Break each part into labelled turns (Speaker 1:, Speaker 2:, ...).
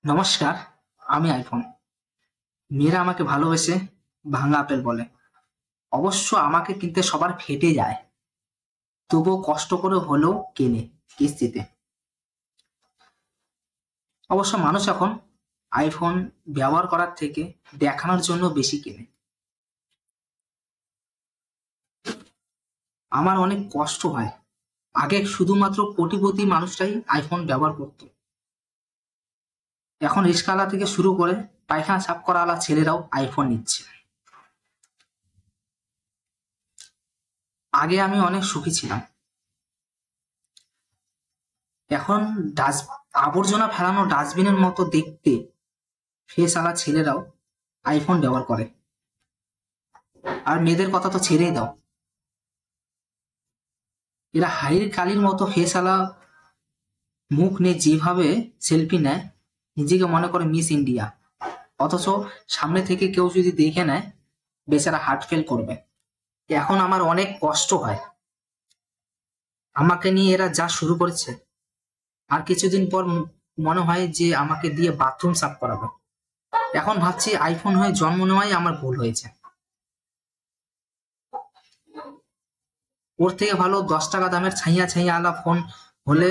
Speaker 1: নমস্কার, আমি আইফোন। মেয়েরা আমাকে ভালোবেসে ভাঙা আপেল বলে। অবশ্য আমাকে কিনতে সবার ফেটে যায়, তবুও কষ্ট করে হলেও কেনে কিস্তিতে। অবশ্য মানুষ এখন আইফোন ব্যবহার করার থেকে দেখানোর জন্য বেশি কেনে। আমার অনেক কষ্ট হয়। আগে শুধুমাত্র কোটিপতি মানুষটাই আইফোন ব্যবহার করত। এখন রিস্কাওয়ালা থেকে শুরু করে পায়খানা সাফ করাওয়ালা ছেলেরাও আইফোন নিচ্ছে। আগে আমি অনেক সুখী ছিলাম। এখন আবর্জনা ফেলানো ডাস্টবিনের মতো দেখতে ফেসওয়ালা ছেলেরাও আইফোন ব্যবহার করে। আর মেয়েদের কথা তো ছেড়েই দাও, এরা হাড়ির কালির মতো ফেসওয়ালা মুখ নিয়ে যেভাবে সেলফি নেয়, নিজেকে মনে করে মিস ইন্ডিয়া। অথচ সামনে থেকে কেউ যদি দেখে নেয়, বেচারা হার্ট ফেল করবে। এখন আমার অনেক কষ্ট হয়। আমাকে নিয়ে এরা যা শুরু করেছে, আর কিছুদিন পর মনে হয় যে আমাকে দিয়ে বাথরুম সাফ করাবে। এখন ভাবছি আইফোন হয়ে জন্ম নেওয়াই আমার ভুল হয়েছে। ওর থেকে ভালো 10 টাকা দামের ছাইয়া ছাইয়া আলা ফোন হলে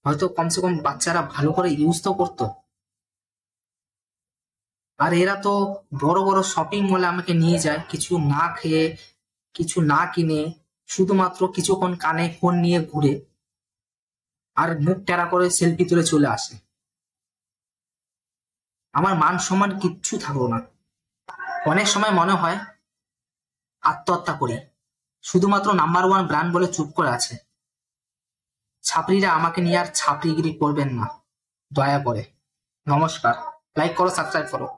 Speaker 1: হয়তো কমসে কম বাচ্চারা ভালো করে ইউজ তো করতো। আর এরা তো বড় বড় শপিং মলে আমাকে নিয়ে যায় কিছু না খেয়ে, কিছু না কিনে, শুধুমাত্র কিছুক্ষণ কানে ফোন নিয়ে ঘুরে আর মুখ টেরা করে সেলফি তুলে চলে আসে। আমার মান সম্মান কিচ্ছু থাকলো না। অনেক সময় মনে হয় আত্মহত্যা করি, শুধুমাত্র নাম্বার 1 ব্র্যান্ড বলে চুপ করে আছে। ছাপরিরা আমাকে নিয়ে আর ছাপরিগিরি করবেন না, দয়া করে। নমস্কার, লাইক করো, সাবস্ক্রাইব করো।